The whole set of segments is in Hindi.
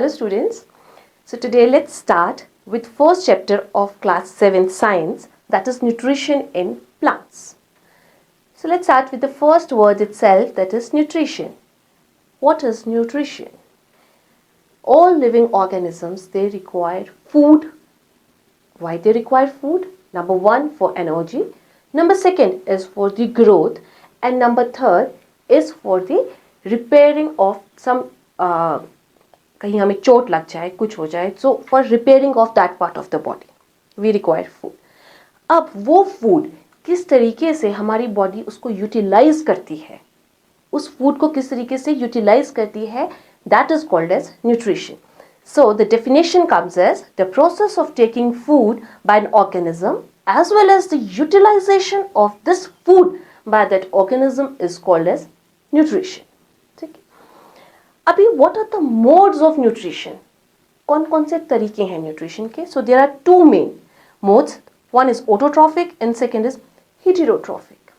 Hello students, so today let's start with first chapter of class 7 science, that is nutrition in plants. So let's start with the first word itself, that is nutrition. What is nutrition? All living organisms, they require food. Why they require food? Number one, for energy. Number second is for the growth, and number third is for the repairing of some कहीं हमें चोट लग जाए, कुछ हो जाए, so for repairing of that part of the body we require food. अब वो फूड किस तरीके से हमारी बॉडी उसको यूटिलाइज करती है, उस फूड को किस तरीके से यूटिलाइज करती है, that is called as nutrition. So the definition comes as the process of taking food by an organism as well as the utilization of this food by that organism is called as nutrition. ठीक है. अभी what are the modes of nutrition? कौन कौन से तरीके हैं न्यूट्रिशन के? So there are two main modes. One is autotrophic and second is heterotrophic.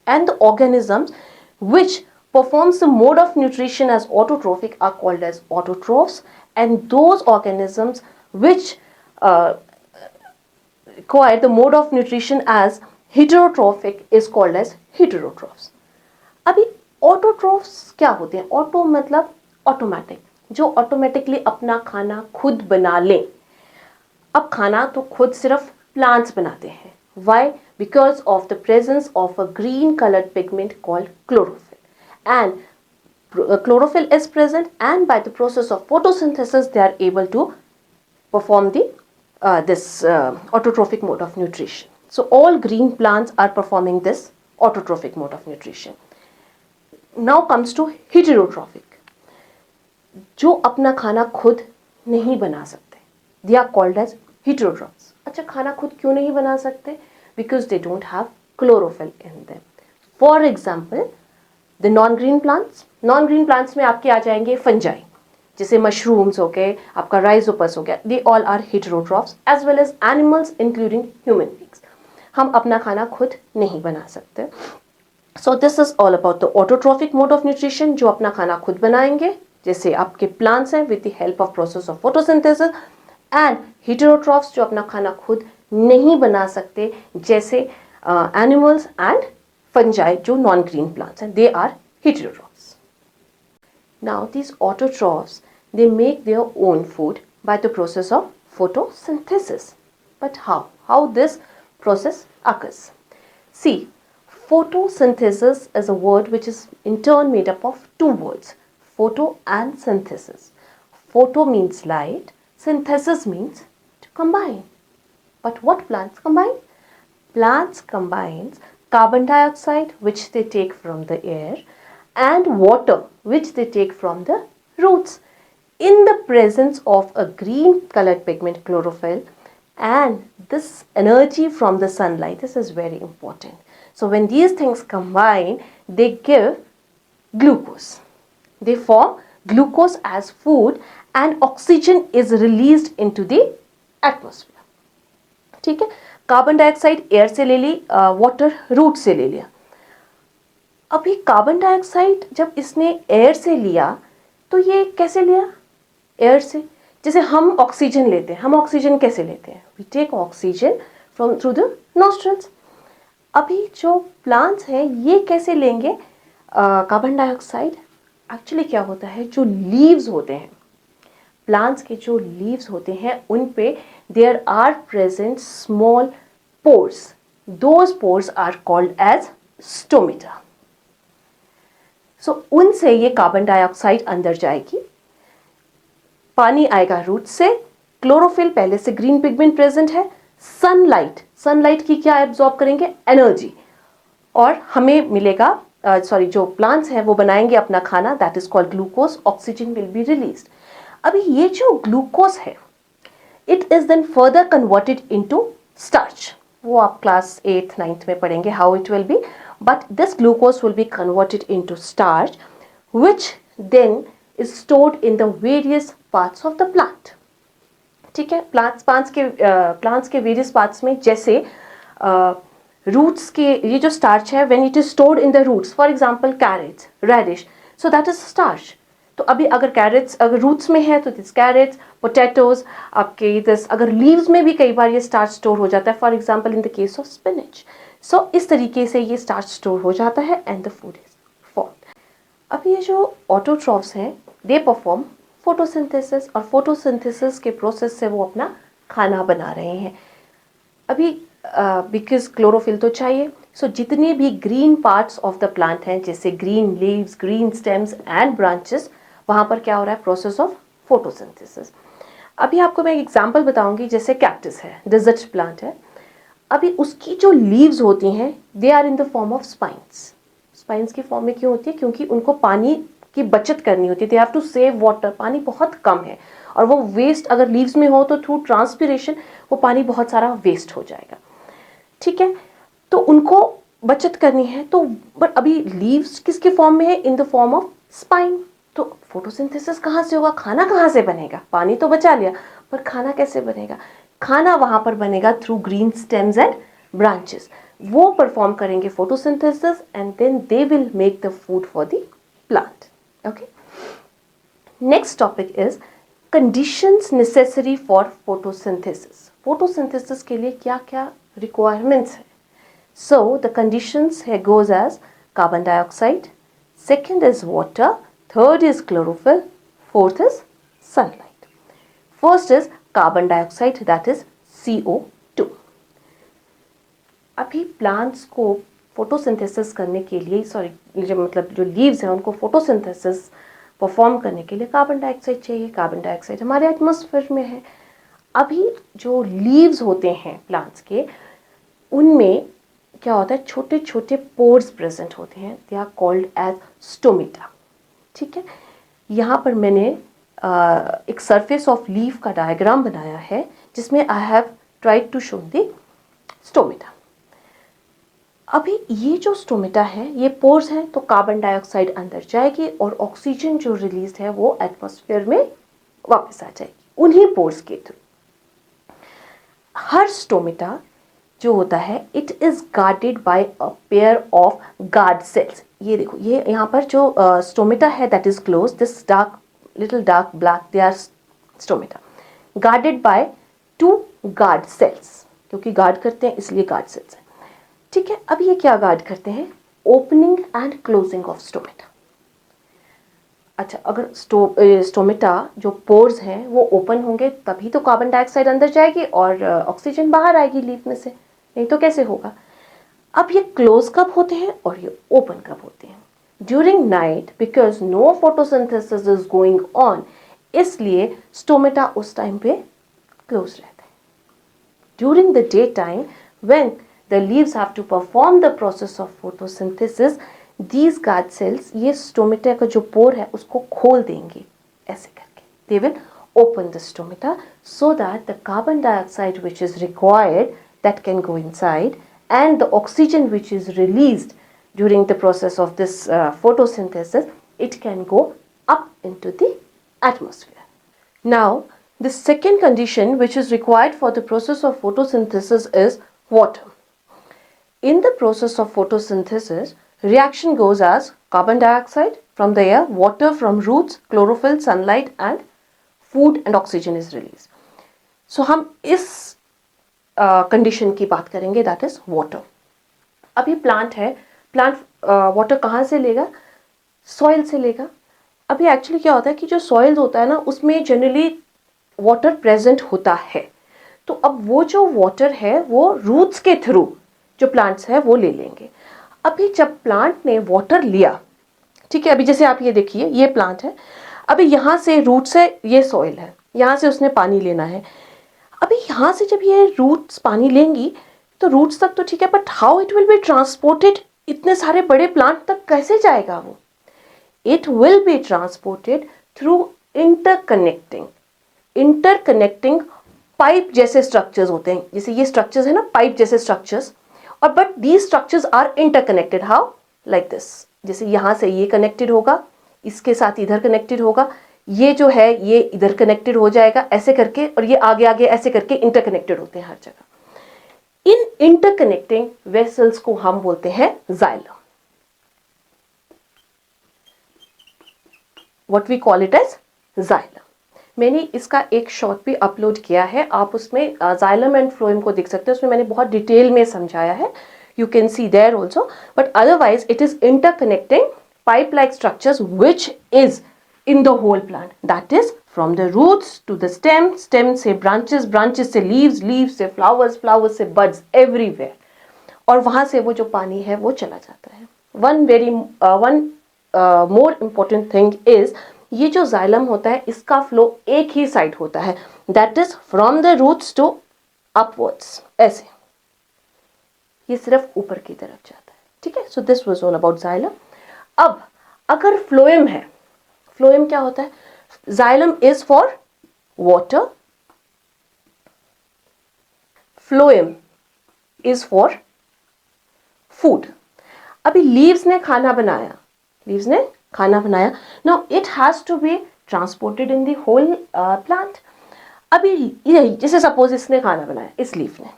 And the organisms which performs the mode of nutrition as autotrophic are called as autotrophs, and those organisms which require the mode of nutrition as heterotrophic is called as heterotrophs. अभी ऑटोट्रोफ्स क्या होते हैं? ऑटो मतलब ऑटोमेटिक, जो ऑटोमेटिकली अपना खाना खुद बना लें. अब खाना तो खुद सिर्फ प्लांट्स बनाते हैं. Why? Because of the presence of a green coloured pigment called chlorophyll. And chlorophyll is present, and by the process of photosynthesis they are able to perform the autotrophic mode of nutrition. So all green plants are performing this autotrophic mode of nutrition. Now comes to heterotrophic, जो अपना खाना खुद नहीं बना सकते, they are called as heterotrophs. अच्छा, खाना खुद क्यों नहीं बना सकते? Because they don't have chlorophyll in them. For example, the non green plants में आपके आ जाएंगे फंजाई, जैसे मशरूम्स हो गए, आपका राइजोपस हो गया. They all are heterotrophs as well as animals including human beings. हम अपना खाना खुद नहीं बना सकते. So this is all about the autotrophic mode of nutrition, जो अपना खाना खुद बनाएंगे, जैसे आपके प्लांट्स हैं with the help of process of photosynthesis. And heterotrophs, जो अपना खाना खुद नहीं बना सकते, जैसे एनिमल्स एंड fungi, जो non-green plants, and they are heterotrophs. Now these autotrophs, they make their own food by the process of photosynthesis. But how? How this process occurs? See, photosynthesis is a word which is in turn made up of two words, photo and synthesis. Photo means light, synthesis means to combine. But what plants combine? Plants combines carbon dioxide, which they take from the air, and water, which they take from the roots, in the presence of a green colored pigment chlorophyll, and this energy from the sunlight. This is very important. So when these things combine, they give glucose. They form glucose as food, and oxygen is released into the atmosphere. ठीक है. कार्बन डाइऑक्साइड एयर से ले ली, वाटर रूट से ले लिया. अभी कार्बन डाइऑक्साइड जब इसने एयर से लिया, तो ये कैसे लिया? एयर से. जैसे हम ऑक्सीजन लेते हैं, हम ऑक्सीजन कैसे लेते हैं? We take oxygen from through the nostrils. अभी जो प्लांट्स हैं, ये कैसे लेंगे कार्बन डाइऑक्साइड? एक्चुअली क्या होता है, जो लीव्स होते हैं, प्लांट्स के जो लीव्स होते हैं, उन पे there are present small pores. Those pores are called as stomata. So उनसे ये कार्बन डाइऑक्साइड अंदर जाएगी, पानी आएगा रूट से, क्लोरोफिल पहले से ग्रीन पिगमेंट प्रेजेंट है, सनलाइट की क्या एब्जॉर्ब करेंगे? एनर्जी. और हमें मिलेगा जो प्लांट्स हैं वो बनाएंगे अपना खाना, that is called glucose. Oxygen will be released. अभी ये जो ग्लूकोज है, it is then further converted into starch. वो आप क्लास 8th 9th में पढ़ेंगे how it will be. But this glucose will be converted into starch, which then is stored in the various parts of the plant. ठीक है. प्लांट्स के वेरियस पार्ट्स में, जैसे रूट्स के ये जो स्टार्च है, when it is stored in the roots, for example carrots, radish, so that is starch. तो अभी अगर कैरेट्स अगर रूट्स में है तो दिस कैरेट्स, पोटैटोज, आपके दिस अगर लीव्स में भी कई बार ये स्टार्च स्टोर हो जाता है, for example in the case of spinach. So इस तरीके से ये स्टार्च स्टोर हो जाता है and the food is formed. अब ये जो ऑटोट्रॉफ्स हैं दे परफॉर्म फोटोसिंथेसिस, और फोटोसिंथेसिस के प्रोसेस से वो अपना खाना बना रहे हैं। अभी बिकॉज क्लोरोफिल तो चाहिए, सो जितने भी green parts of the plant हैं जैसे green leaves, green stems and branches, वहाँ पर क्या हो रहा है, प्रोसेस ऑफ फोटोसिंथेसिस। अभी आपको मैं एक एग्जांपल बताऊंगी, जैसे कैक्टस है, डेजर्ट प्लांट है। अभी उसकी जो लीव्स होती हैं they are in the form of spines. Spines की फॉर्म में क्यों होती है, क्योंकि उनको पानी की बचत करनी होती है, they have to save water, पानी बहुत कम है और वो वेस्ट अगर लीव्स में हो तो थ्रू ट्रांसपिरेशन वो पानी बहुत सारा वेस्ट हो जाएगा, ठीक है। तो उनको बचत करनी है, तो बट अभी लीव्स किसके फॉर्म में है, इन द फॉर्म ऑफ स्पाइन। तो फोटोसिंथेसिस कहाँ से होगा, खाना कहाँ से बनेगा, पानी तो बचा लिया पर खाना कैसे बनेगा, खाना वहाँ पर बनेगा through green stems and branches. वो परफॉर्म करेंगे photosynthesis and then they will make the food for the plant. Okay, next topic is conditions necessary for photosynthesis. Photosynthesis के लिए क्या क्या रिक्वायरमेंट्स है। So the conditions here goes as carbon dioxide, second is water, third is chlorophyll, fourth is sunlight. First is carbon dioxide, that is CO2. अभी प्लांट्स को फोटोसिंथेसिस करने के लिए मतलब जो लीव्स हैं उनको फोटोसिंथेसिस परफॉर्म करने के लिए कार्बन डाइऑक्साइड चाहिए। कार्बन डाइऑक्साइड हमारे एटमॉस्फेयर में है। अभी जो लीव्स होते हैं प्लांट्स के, उनमें क्या होता है, छोटे छोटे पोर्स प्रेजेंट होते हैं, they are called as stomata, ठीक है। यहाँ पर मैंने एक सरफेस ऑफ लीफ का डायग्राम बनाया है जिसमें I have tried to show the stomata. अभी ये जो स्टोमेटा है, ये पोर्स हैं, तो कार्बन डाइऑक्साइड अंदर जाएगी और ऑक्सीजन जो रिलीज है वो एटमॉस्फेयर में वापस आ जाएगी उन्हीं पोर्स के थ्रू। हर स्टोमेटा जो होता है it is guarded by a pair of guard cells. ये देखो, ये यहाँ पर जो स्टोमेटा है that is close, this dark little dark black, they are stomata guarded by 2 guard cells, क्योंकि गार्ड करते हैं इसलिए गार्ड सेल्स हैं, ठीक है। अब ये क्या गार्ड करते हैं, opening and closing of stomata. अच्छा, अगर स्टोमेटा जो पोर्स हैं वो ओपन होंगे तभी तो कार्बन डाइऑक्साइड अंदर जाएगी और ऑक्सीजन बाहर आएगी लीफ में से, नहीं तो कैसे होगा। अब ये क्लोज कब होते हैं और ये ओपन कब होते हैं, during night, because no photosynthesis is going on, इसलिए स्टोमेटा उस टाइम पे क्लोज रहते हैं। During the day time when the leaves have to perform the process of photosynthesis, these guard cells, ये स्टोमेटा का जो पोर है उसको खोल देंगे ऐसे करके, they will open the stomata so that the carbon dioxide which is required that can go inside and the oxygen which is released during the process of this photosynthesis, it can go up into the atmosphere. Now the second condition which is required for the process of photosynthesis is water. In the process of photosynthesis, reaction goes as carbon dioxide from the air, water from roots, chlorophyll, sunlight and food and oxygen is release. So हम इस कंडीशन की बात करेंगे, दैट इज वाटर। अभी प्लांट है, प्लांट वाटर कहाँ से लेगा, सॉइल से लेगा। अभी एक्चुअली क्या होता है कि जो सॉइल होता है ना उसमें जनरली वाटर प्रेजेंट होता है, तो अब वो जो वाटर है वो रूट्स के थ्रू जो प्लांट्स है वो ले लेंगे। अभी जब प्लांट ने वाटर लिया, ठीक है, अभी जैसे आप ये देखिए ये प्लांट है, अभी यहाँ से रूट्स है, ये सॉइल है, यहाँ से उसने पानी लेना है। अभी यहाँ से जब ये रूट्स पानी लेंगी तो रूट्स तक तो ठीक है, but how it will be transported, इतने सारे बड़े प्लांट तक कैसे जाएगा वो। It will be transported through interconnecting pipe जैसे स्ट्रक्चर्स होते हैं, जैसे ये स्ट्रक्चर्स है ना पाइप जैसे स्ट्रक्चर्स, और but these structures are interconnected, how, like this, जैसे यहाँ से ये कनेक्टेड होगा, इसके साथ इधर कनेक्टेड होगा, ये जो है ये इधर कनेक्टेड हो जाएगा ऐसे करके, और ये आगे आगे ऐसे करके इंटरकनेक्टेड होते हैं हर जगह। इन इंटरकनेक्टिंग वेसल्स को हम बोलते हैं xylem. What we call it as xylem. मैंने इसका एक शॉट भी अपलोड किया है, आप उसमें जाइलम एंड फ्लोएम को देख सकते हैं, उसमें मैंने बहुत डिटेल में समझाया है, you can see there also, but otherwise it is interconnecting pipe like structures which is in the whole plant, that is from the roots to the stem, stem से branches, branches से leaves, leaves से flowers, flowers से buds, everywhere, और वहां से वो जो पानी है वो चला जाता है। one more important thing is ये जो जाइलम होता है इसका फ्लो एक ही साइड होता है, that is from the roots to upwards, ऐसे ये सिर्फ ऊपर की तरफ जाता है, ठीक है। So this was all about xylem. अब अगर फ्लोएम है, फ्लोएम क्या होता है? Xylem is for water, phloem is for food. अभी लीव्स ने खाना बनाया, लीव्स ने खाना बनाया, now it has to be transported in the whole plant. अभी जैसे सपोज इसने खाना बनाया, इस लीफ ने,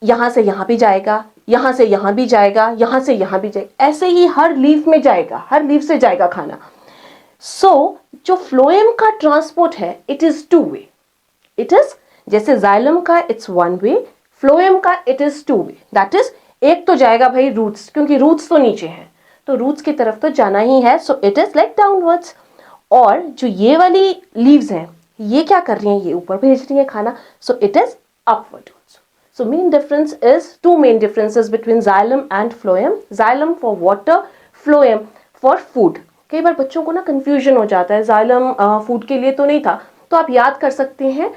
यहां से यहां भी जाएगा, यहां से यहां भी जाएगा, यहां से यहां भी जाएगा, ऐसे ही हर लीफ में जाएगा, हर लीफ से जाएगा खाना। सो जो फ्लोएम का ट्रांसपोर्ट है it is two way, it is जैसे जाइलम का इट्स वन वे, फ्लोएम का it is two way, that is एक तो जाएगा भाई रूट्स, क्योंकि रूट्स तो नीचे हैं तो रूट्स की तरफ तो जाना ही है, so it is like downwards. और जो ये वाली लीव्स हैं ये क्या कर रही हैं, ये ऊपर भेज रही है खाना, so it is upward. So main difference is two main differences between xylem and phloem. Xylem for water, phloem for food. कई बार बच्चों को ना confusion हो जाता है, xylem food के लिए तो नहीं था, तो आप याद कर सकते हैं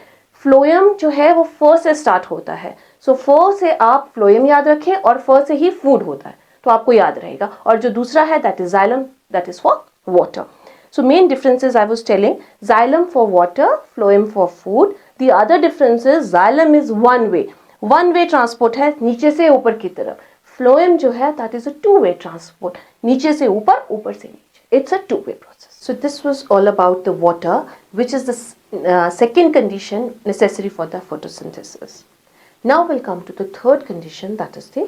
phloem जो है वो फ से start होता है, so फ से आप phloem याद रखें और फ से ही food होता है तो आपको याद रहेगा। और जो दूसरा है that is xylem, that is for water. So main differences I was telling, xylem for water, phloem for food. The other difference is xylem is one way, one way transport है नीचे से ऊपर की तरफ, फ्लोएम जो है that is a two way transport, नीचे से ऊपर, ऊपर से नीचे, it's a two way process. So this was all about the water which is the second condition necessary for the photosynthesis. Now will come to the third condition that is the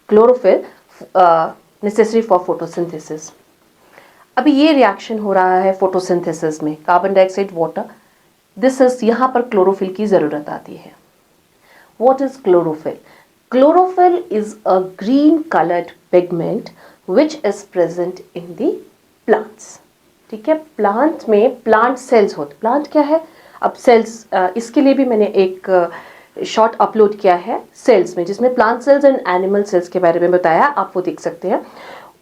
chlorophyll necessary for photosynthesis. अभी ये रिएक्शन हो रहा है फोटोसिंथेसिस में, carbon dioxide water, this is, यहाँ पर क्लोरोफिल की जरूरत आती है। What is chlorophyll? Chlorophyll is a green colored pigment which is present in the plants. ठीक है, प्लांट में प्लांट सेल्स होते, प्लांट क्या है, अब सेल्स, इसके लिए भी मैंने एक शॉर्ट अपलोड किया है सेल्स में, जिसमें plant cells and animal cells के बारे में बताया, आप वो देख सकते हैं।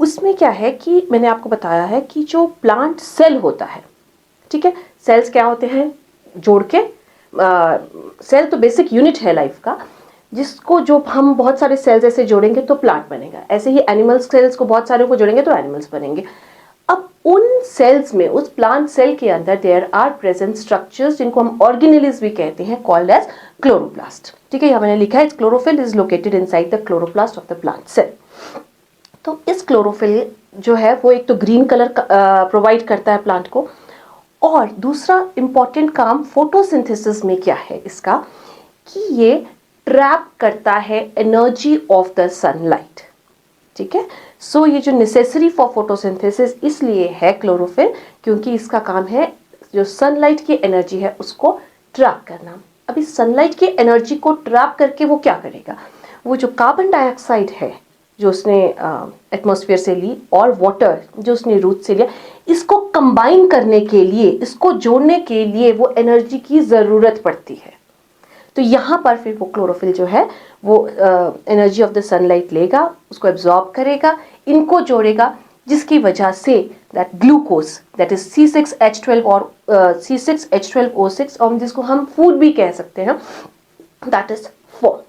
उसमें क्या है कि मैंने आपको बताया है कि जो प्लांट सेल होता है, ठीक है, सेल्स क्या होते हैं, जोड़ के, सेल तो बेसिक यूनिट है लाइफ का, जिसको जो हम बहुत सारे सेल्स ऐसे जोड़ेंगे तो प्लांट बनेगा, ऐसे ही एनिमल सेल्स को बहुत सारे को जोड़ेंगे तो एनिमल्स बनेंगे। अब उन सेल्स में, उस प्लांट सेल के अंदर देयर आर प्रेजेंट स्ट्रक्चर्स जिनको हम ऑर्गेनेलिज भी कहते हैं, कॉल्ड एज क्लोरोप्लास्ट। ठीक है, यहाँ मैंने लिखा है chlorophyll is located inside the chloroplast of the plant cell. तो इस क्लोरोफिल जो है वो एक तो ग्रीन कलर प्रोवाइड करता है प्लांट को, और दूसरा इंपॉर्टेंट काम फोटोसिंथेसिस में क्या है इसका, कि ये ट्रैप करता है एनर्जी ऑफ द सनलाइट। ठीक है, सो ये जो नेसेसरी फॉर फोटोसिंथेसिस इसलिए है क्लोरोफिल, क्योंकि इसका काम है जो सनलाइट की एनर्जी है उसको ट्रैप करना। अभी सनलाइट की एनर्जी को ट्रैप करके वो क्या करेगा, वो जो कार्बन डाइऑक्साइड है जो उसने एटमॉस्फेयर से ली और वाटर जो उसने रूट से लिया, इसको कंबाइन करने के लिए, इसको जोड़ने के लिए वो एनर्जी की ज़रूरत पड़ती है। तो यहाँ पर फिर वो क्लोरोफिल जो है वो एनर्जी ऑफ द सनलाइट लेगा, उसको एब्जॉर्ब करेगा, इनको जोड़ेगा, जिसकी वजह say that glucose that is C6H12 और C6H12O6, और जिसको हम फूड भी कह सकते हैं, दैट इज फॉर्म।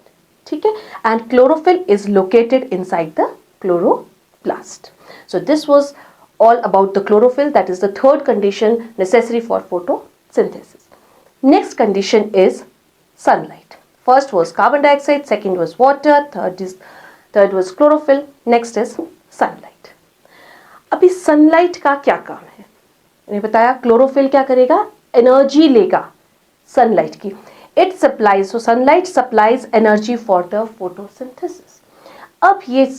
ठीक है, and chlorophyll is located inside the chloroplast. So this was all about the chlorophyll, that is the third condition necessary for photosynthesis. Next condition is sunlight. First was carbon dioxide, second was water, third was chlorophyll, next is sunlight. अभी sunlight का क्या काम है, मैंने बताया क्लोरोफिल क्या करेगा, एनर्जी लेगा सनलाइट की, it supplies, so sunlight supplies energy for the photosynthesis. अब ये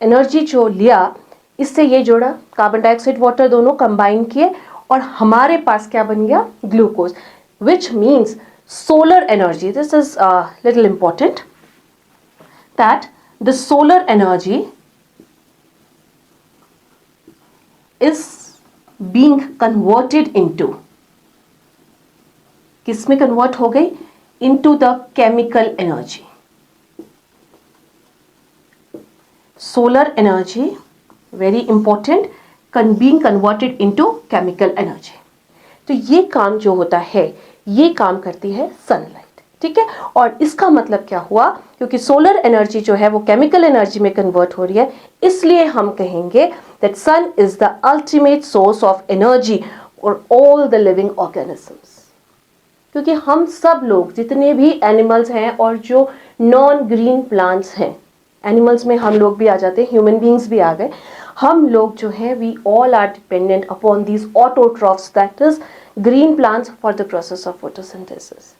एनर्जी जो लिया, इससे ये जोड़ा, कार्बन डाइऑक्साइड वाटर दोनों कंबाइन किए और हमारे पास क्या बन गया, glucose, which means solar energy. This is little important, that the solar energy is being converted into, किसमें कन्वर्ट हो गई, into the chemical energy. Solar energy, very important, being converted into chemical energy. तो ये काम जो होता है, ये काम करती है सनलाइट. ठीक है, और इसका मतलब क्या हुआ, क्योंकि सोलर एनर्जी जो है वो केमिकल एनर्जी में कन्वर्ट हो रही है, इसलिए हम कहेंगे that sun is the ultimate source of energy for all the living organisms. क्योंकि हम सब लोग, जितने भी एनिमल्स हैं और जो नॉन ग्रीन प्लांट्स हैं, एनिमल्स में हम लोग भी आ जाते हैं, ह्यूमन बींग्स भी आ गए, हम लोग जो है we all are dependent upon these autotrophs, that is green plants, for the process of photosynthesis.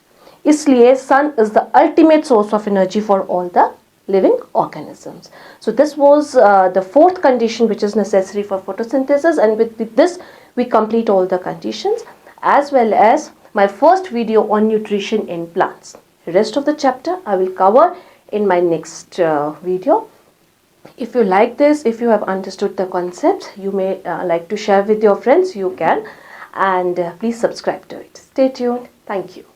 इसलिए sun is the ultimate source of energy for all the living organisms. So this was the fourth condition which is necessary for photosynthesis, and with this we complete all the conditions, as well as my first video on nutrition in plants. Rest of the chapter I will cover in my next video. If you like this, if you have understood the concepts, you may like to share with your friends, you can, and please subscribe to it. Stay tuned. Thank you.